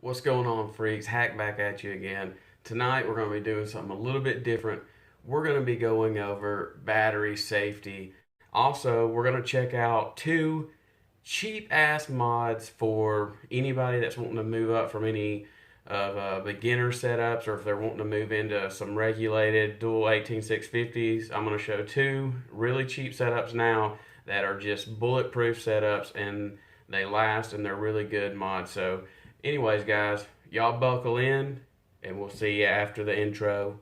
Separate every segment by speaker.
Speaker 1: What's going on, freaks? Hack back at you again. Tonight we're going to be doing something a little bit different. We're going to be going over battery safety. Also, we're going to check out two cheap ass mods for anybody that's wanting to move up from any of beginner setups, or if they're wanting to move into some regulated dual 18650s. I'm going to show two really cheap setups now that are just bulletproof setups, and they last and they're really good mods. So anyways, guys, y'all buckle in and we'll see you after the intro.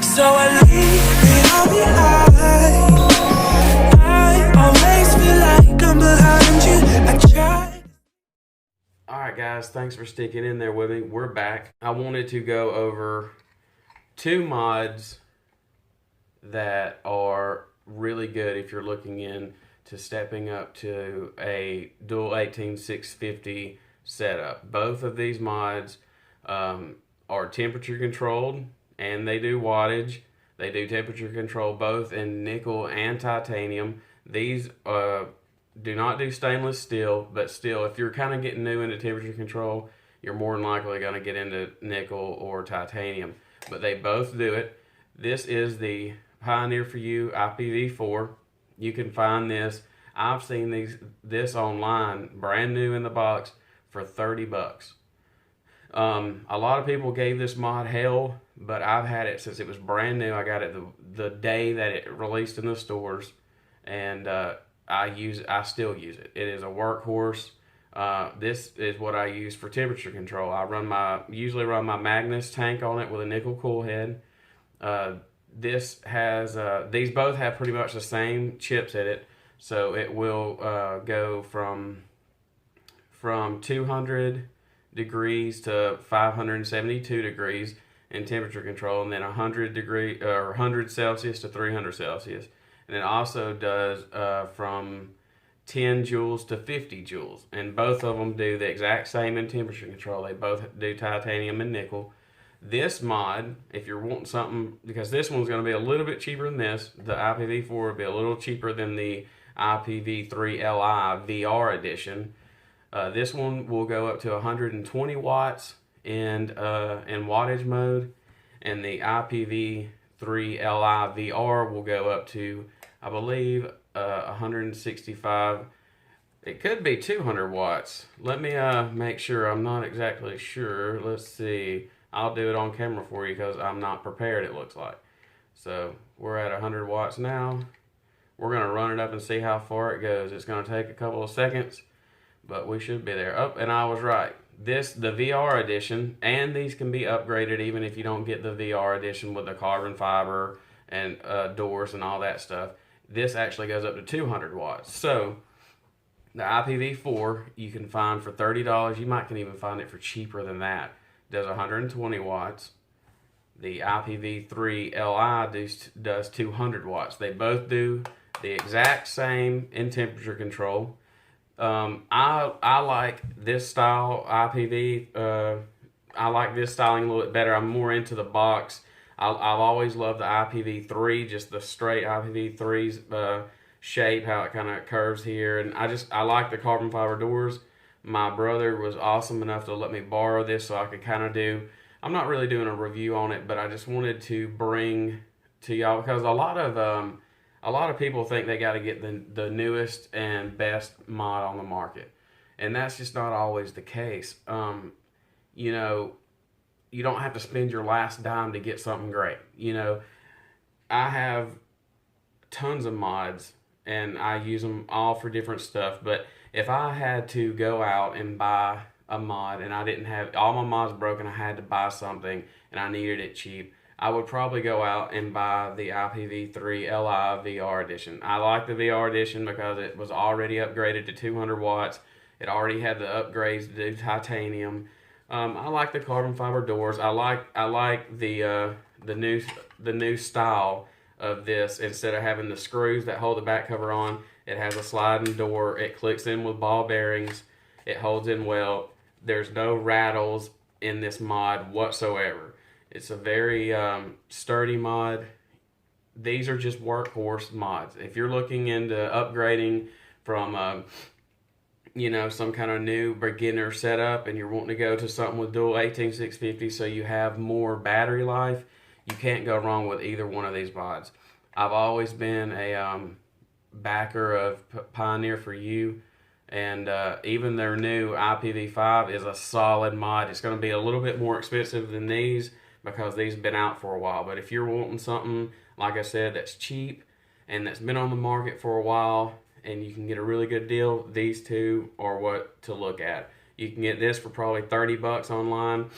Speaker 2: So I leave it all behind. I always feel like I'm behind you. I try.
Speaker 1: Alright, guys, thanks for sticking in there with me. We're back. I wanted to go over two mods that are really good if you're looking in to stepping up to a dual 18650 setup. Both of these mods are temperature controlled, and they do wattage. They do temperature control both in nickel and titanium. These do not do stainless steel, but still, if you're kind of getting new into temperature control, you're more than likely going to get into nickel or titanium. But they both do it. This is the Pioneer for You IPv4. You can find this. I've seen this online, brand new in the box, for 30 bucks. A lot of people gave this mod hell, but I've had it since it was brand new. I got it the day that it released in the stores, and I still use it. It is a workhorse. This is what I use for temperature control. Usually run my Magnus tank on it with a nickel cool head. This has these both have pretty much the same chips in it, so it will go from 200 degrees to 572 degrees in temperature control, and then 100 Celsius to 300 Celsius. And it also does from 10 joules to 50 joules, and both of them do the exact same in temperature control. They both do titanium and nickel. This mod, if you're wanting something, because this one's going to be a little bit cheaper than this, the IPv4 will be a little cheaper than the IPv3Li VR edition. This one will go up to 120 watts in wattage mode, and the IPv3Li VR will go up to, I believe, 165. It could be 200 watts. Let me make sure. I'm not exactly sure. Let's see. I'll do it on camera for you because I'm not prepared, it looks like. So we're at 100 watts now. We're going to run it up and see how far it goes. It's going to take a couple of seconds, but we should be there. Oh, and I was right. The VR edition, and these can be upgraded even if you don't get the VR edition with the carbon fiber and doors and all that stuff. This actually goes up to 200 watts. So the IPv4 you can find for $30. You might can even find it for cheaper than that. Does 120 watts. The IPv3Li does 200 watts. They both do the exact same in temperature control. I like this style IPv. I like this styling a little bit better. I'm more into the box. I've always loved the IPv3, just the straight IPv3's shape, how it kind of curves here, and I like the carbon fiber doors. My brother was awesome enough to let me borrow this so I could kind of do. I'm not really doing a review on it, but I just wanted to bring to y'all because a lot of people think they got to get the newest and best mod on the market, and that's just not always the case. You know, you don't have to spend your last dime to get something great. You know, I have tons of mods and I use them all for different stuff, but if I had to go out and buy a mod and I didn't have all my mods broken, I had to buy something and I needed it cheap, I would probably go out and buy the IPv3Li VR edition. I like the VR edition because it was already upgraded to 200 watts. It already had the upgrades to do titanium. I like the carbon fiber doors. I like the new style of this. Instead of having the screws that hold the back cover on, it has a sliding door. It clicks in with ball bearings. It holds in well. There's no rattles in this mod whatsoever. It's a very sturdy mod. These are just workhorse mods. If you're looking into upgrading from you know, some kind of new beginner setup and you're wanting to go to something with dual 18650 so you have more battery life, you can't go wrong with either one of these mods. I've always been a backer of Pioneer for You, and even their new IPv5 is a solid mod. It's going to be a little bit more expensive than these because these have been out for a while, but if you're wanting something, like I said, that's cheap and that's been on the market for a while and you can get a really good deal, these two are what to look at. You can get this for probably 30 bucks online.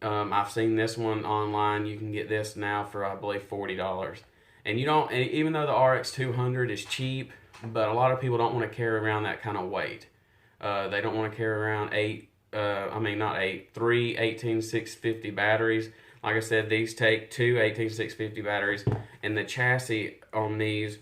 Speaker 1: I've seen this one online. You can get this now for, I believe, $40. And you don't, even though the RX200 is cheap, but a lot of people don't want to carry around that kind of weight. They don't want to carry around three 18650 batteries. Like I said, these take two 18650 batteries, and the chassis on these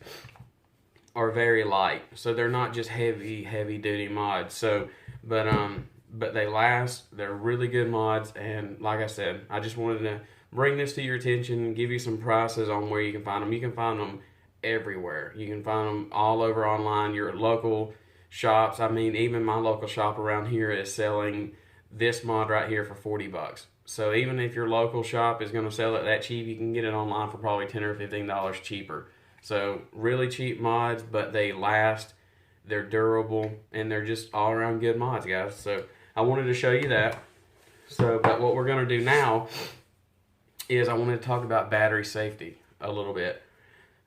Speaker 1: are very light, so they're not just heavy duty mods. So, but they last. They're really good mods, and like I said, I just wanted to bring this to your attention and give you some prices on where you can find them. You can find them everywhere. You can find them all over online. Your local shops. I mean, even my local shop around here is selling this mod right here for 40 bucks. So even if your local shop is going to sell it that cheap, you can get it online for probably $10 or $15 cheaper. So really cheap mods, but they last, they're durable, and they're just all around good mods, guys. So I wanted to show you that. So, but what we're going to do now is I wanted to talk about battery safety a little bit.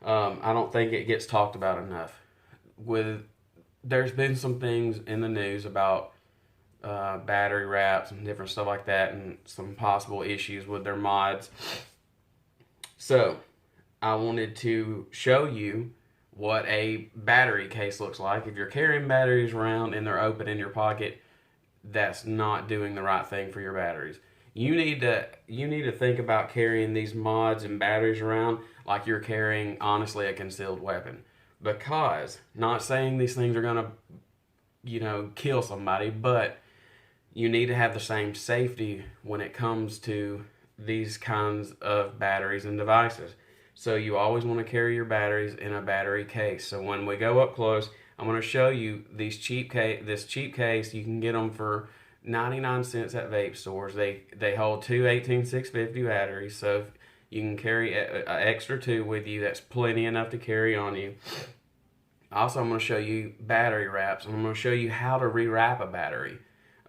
Speaker 1: I don't think it gets talked about enough. There's been some things in the news about battery wraps and different stuff like that, and some possible issues with their mods. So I wanted to show you what a battery case looks like. If you're carrying batteries around and they're open in your pocket, that's not doing the right thing for your batteries. You need to think about carrying these mods and batteries around like you're carrying, honestly, a concealed weapon. Because, not saying these things are gonna, kill somebody, but you need to have the same safety when it comes to these kinds of batteries and devices. So you always want to carry your batteries in a battery case. So when we go up close, I'm going to show you this cheap case. You can get them for 99 cents at vape stores. They hold two 18650 batteries, so you can carry an extra two with you. That's plenty enough to carry on you. Also, I'm going to show you battery wraps, and I'm going to show you how to rewrap a battery.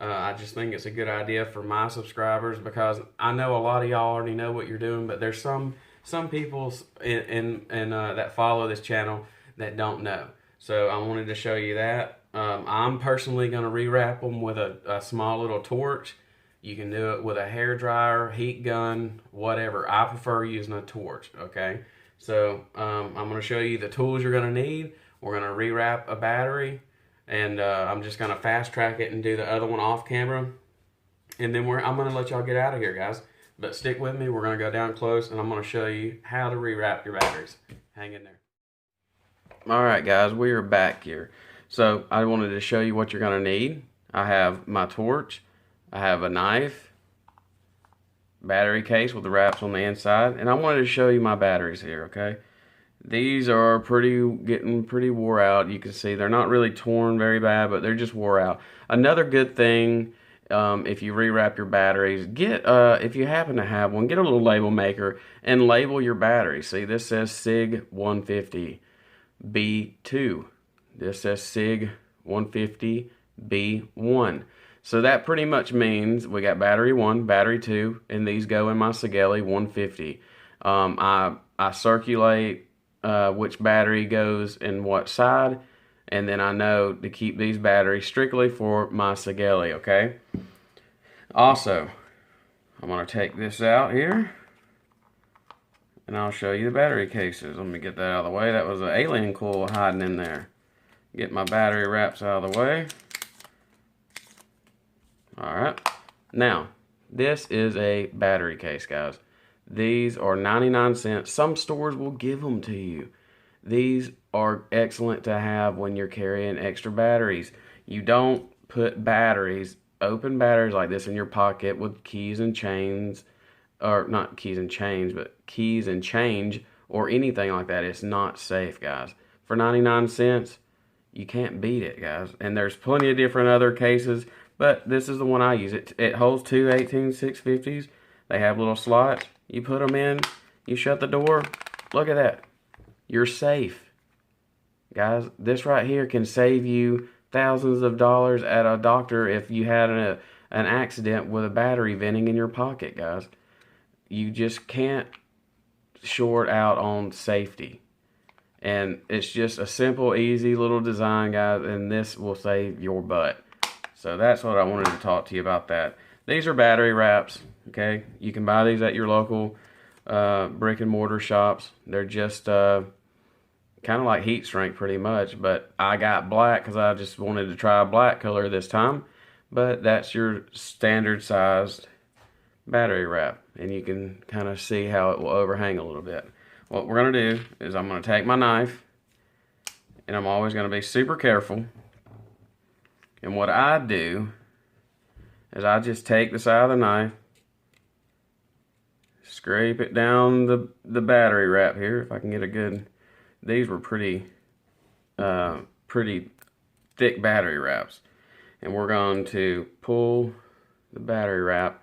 Speaker 1: I just think it's a good idea for my subscribers, because I know a lot of y'all already know what you're doing, but there's some people that follow this channel that don't know. So I wanted to show you that. I'm personally going to rewrap them with a small little torch. You can do it with a hair dryer, heat gun, whatever. I prefer using a torch, okay? So I'm going to show you the tools you're going to need. We're going to rewrap a battery, and I'm just going to fast track it and do the other one off camera. And then I'm going to let y'all get out of here, guys. But stick with me. We're going to go down close, and I'm going to show you how to rewrap your batteries. Hang in there. Alright, guys, we are back here. So I wanted to show you what you're going to need. I have my torch. I have a knife. Battery case with the wraps on the inside. And I wanted to show you my batteries here, okay? These are getting pretty wore out. You can see they're not really torn very bad, but they're just wore out. Another good thing, if you rewrap your batteries, if you happen to have one, get a little label maker and label your battery. See, this says SIG 150 B2. This says SIG 150 B1. So that pretty much means we got battery 1, battery 2, and these go in my Sigeli 150. I circulate which battery goes in what side, and then I know to keep these batteries strictly for my Sigeli, okay? Also, I'm going to take this out here, and I'll show you the battery cases. Let me get that out of the way. That was an alien coil hiding in there. Get my battery wraps out of the way. Alright. Now, this is a battery case, guys. These are 99 cents. Some stores will give them to you. These are excellent to have when you're carrying extra batteries. You don't put batteries, open batteries like this in your pocket with keys and chains, or not keys and chains, but keys and change or anything like that. It's not safe, guys. For 99 cents, You can't beat it, guys. And there's plenty of different other cases, but this is the one I use. It holds two 18650s. They have little slots. You put them in, you shut the door. Look at that. You're safe. Guys, this right here can save you thousands of dollars at a doctor if you had an accident with a battery venting in your pocket, guys. You just can't short out on safety. And it's just a simple, easy little design, guys, and this will save your butt. So that's what I wanted to talk to you about that. These are battery wraps, okay? You can buy these at your local brick and mortar shops. They're just kind of like heat shrink pretty much, but I got black because I just wanted to try a black color this time. But that's your standard sized battery wrap, and you can kind of see how it will overhang a little bit. What we're going to do is I'm going to take my knife, and I'm always going to be super careful. And what I do is I just take the side of the knife, scrape it down the battery wrap here. If I can get a good, these were pretty thick battery wraps. And we're going to pull the battery wrap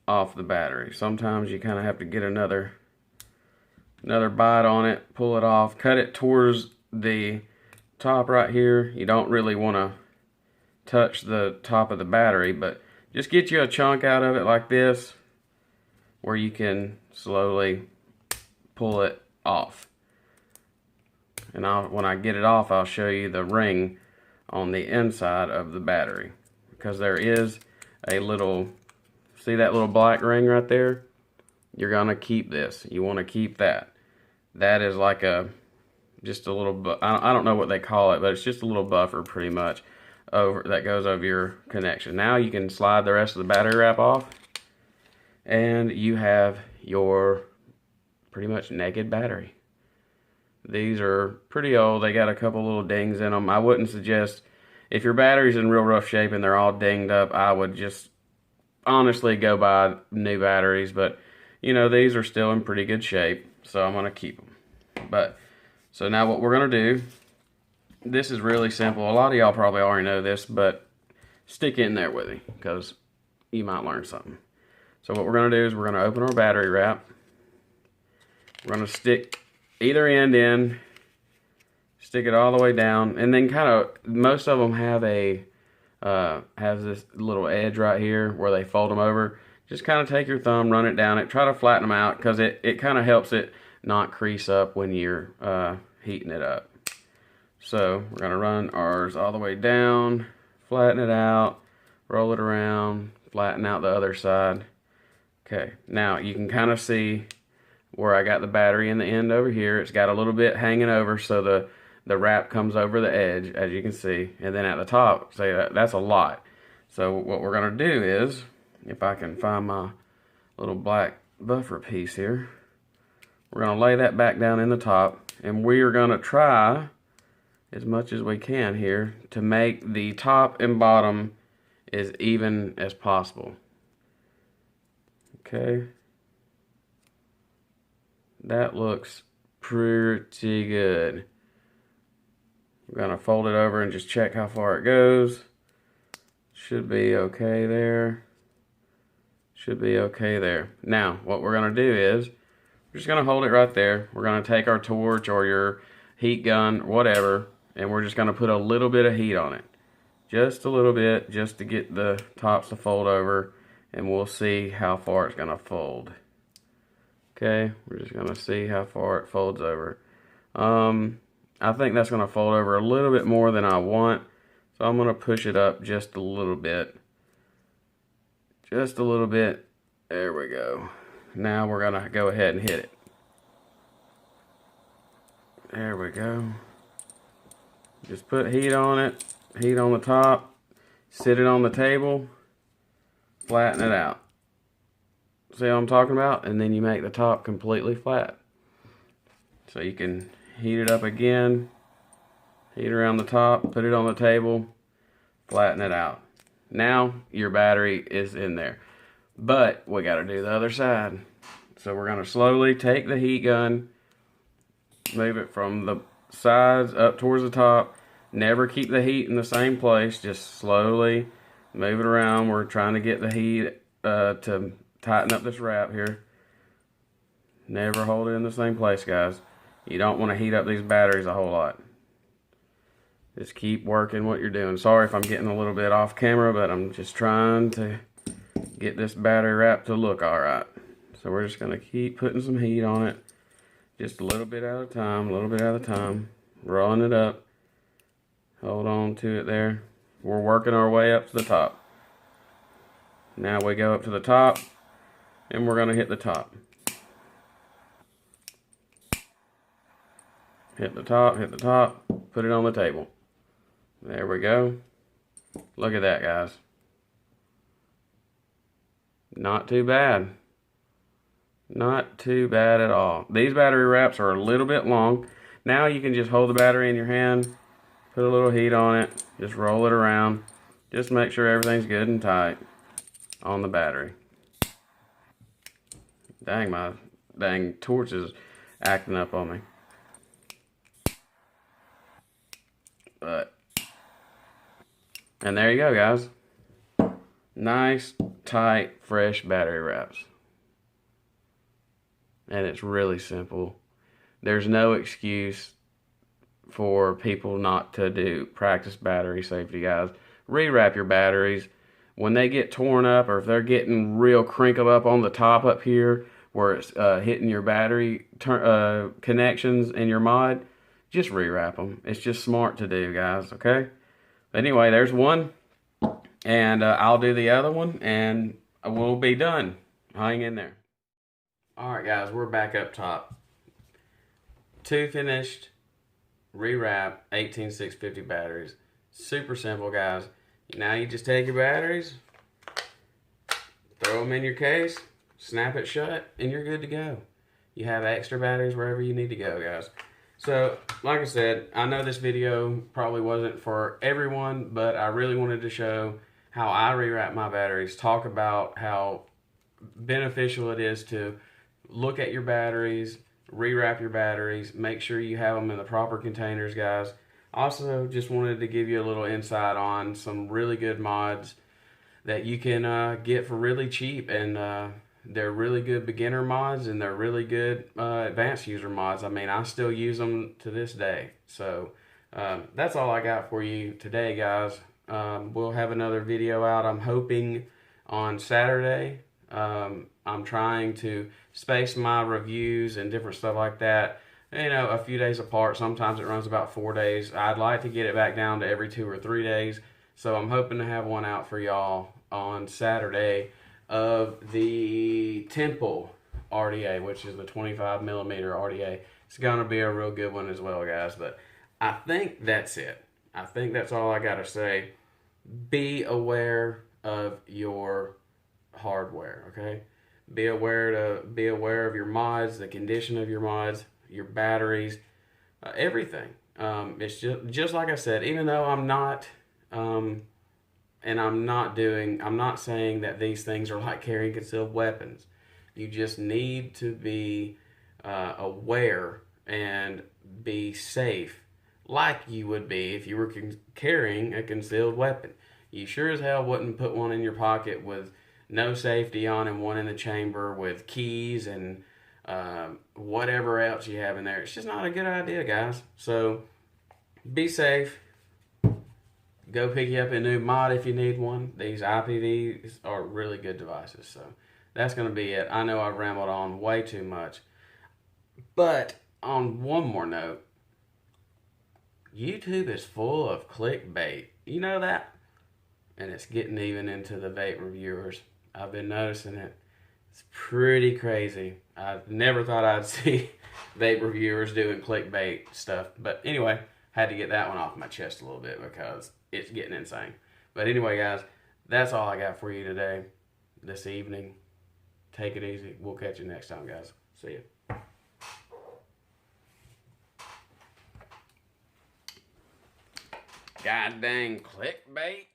Speaker 1: off the battery. Sometimes you kind of have to get another bite on it, pull it off, cut it towards the top right here. You don't really want to touch the top of the battery, but just get you a chunk out of it like this where you can slowly pull it off. And when I get it off, I'll show you the ring on the inside of the battery, because there is a little, see that little black ring right there? You're gonna keep this. You want to keep that. That is like just a little, I don't know what they call it, but it's just a little buffer pretty much that goes over your connection. Now you can slide the rest of the battery wrap off, and you have your pretty much naked battery. These are pretty old. They got a couple little dings in them. I wouldn't suggest, if your battery's in real rough shape and they're all dinged up, I would just honestly go buy new batteries. But, you know, these are still in pretty good shape, so I'm going to keep them. So now what we're going to do, this is really simple. A lot of y'all probably already know this, but stick it in there with me, because you might learn something. So what we're going to do is we're going to open our battery wrap. We're going to stick either end in, stick it all the way down, and then kind of, most of them have has this little edge right here where they fold them over. Just kind of take your thumb, run it down it, try to flatten them out, because it kind of helps it not crease up when you're heating it up. So we're going to run ours all the way down, flatten it out, roll it around, flatten out the other side. Okay, now you can kind of see where I got the battery in the end over here. It's got a little bit hanging over, so the wrap comes over the edge, as you can see. And then at the top, that's a lot. So what we're going to do is, if I can find my little black buffer piece here, we're going to lay that back down in the top, and we are going to try as much as we can here to make the top and bottom as even as possible. Okay. That looks pretty good. We're going to fold it over and just check how far it goes. Should be okay there. Should be okay there. Now, what we're going to do is, we're just going to hold it right there. We're going to take our torch or your heat gun, whatever, and we're just going to put a little bit of heat on it. Just a little bit, just to get the tops to fold over, and we'll see how far it's going to fold. Okay, we're just going to see how far it folds over. I think that's going to fold over a little bit more than I want, so I'm going to push it up just a little bit. Just a little bit. There we go. Now we're going to go ahead and hit it. There we go. Just put heat on it, heat on the top, sit it on the table, flatten it out. See what I'm talking about? And then you make the top completely flat. So you can heat it up again, heat around the top, put it on the table, flatten it out. Now your battery is in there. But we got to do the other side. So we're going to slowly take the heat gun, move it from the sides up towards the top, Never keep the heat in the same place. Just slowly move it around. We're trying to get the heat to tighten up this wrap here. Never hold it in the same place, guys. You don't want to heat up these batteries a whole lot. Just keep working what you're doing. Sorry if I'm getting a little bit off camera, but I'm just trying to get this battery wrap to look alright. So we're just going to keep putting some heat on it. Just a little bit at a time, a little bit at a time. Rolling it up. Hold on to it there. We're working our way up to the top. Now we go up to the top, and we're going to hit the top. Hit the top, put it on the table. There we go. Look at that, guys. Not too bad. Not too bad at all. These battery wraps are a little bit long. Now you can just hold the battery in your hand, put a little heat on it, just roll it around. Just make sure everything's good and tight on the battery. Dang, my dang torch is acting up on me. And there you go, guys. Nice, tight, fresh battery wraps. And it's really simple. There's no excuse for people not to practice battery safety, guys. Rewrap your batteries. When they get torn up, or if they're getting real crinkled up on the top up here, where it's hitting your battery connections in your mod, just rewrap them. It's just smart to do, guys, okay? Anyway, there's one, and I'll do the other one, and we'll be done. Hang in there. Alright, guys, we're back up top. 2 finished Rewrap 18650 batteries. Super simple, guys. Now you just take your batteries, throw them in your case, snap it shut, and you're good to go. You have extra batteries wherever you need to go, guys. So, like I said, I know this video probably wasn't for everyone, but I really wanted to show how I rewrap my batteries, talk about how beneficial it is to look at your batteries, rewrap your batteries, make sure you have them in the proper containers, guys. Also, just wanted to give you a little insight on some really good mods that you can get for really cheap, and they're really good beginner mods, and they're really good advanced user mods. I mean, I still use them to this day. So that's all I got for you today, guys. We'll have another video out, I'm hoping, on Saturday. I'm trying to space my reviews and different stuff like that, you know, a few days apart. Sometimes it runs about 4 days. I'd like to get it back down to every 2 or 3 days. So I'm hoping to have one out for y'all on Saturday of the Temple RDA, which is the 25 millimeter RDA. It's going to be a real good one as well, guys. But I think that's it. I think that's all I got to say. Be aware of your hardware, okay? Be aware of your mods, the condition of your mods, your batteries, everything. It's just like I said, even though I'm not I'm not saying that these things are like carrying concealed weapons. You just need to be aware and be safe, like you would be if you were carrying a concealed weapon. You sure as hell wouldn't put one in your pocket with no safety on and one in the chamber with keys and whatever else you have in there. It's just not a good idea, guys. So be safe. Go pick you up a new mod if you need one. These IPVs are really good devices. So that's going to be it. I know I've rambled on way too much. But on one more note, YouTube is full of clickbait. You know that? And it's getting even into the vape reviewers. I've been noticing it. It's pretty crazy. I never thought I'd see vape reviewers doing clickbait stuff. But anyway, had to get that one off my chest a little bit because it's getting insane. But anyway, guys, that's all I got for you today, this evening. Take it easy. We'll catch you next time, guys. See you. God dang clickbait.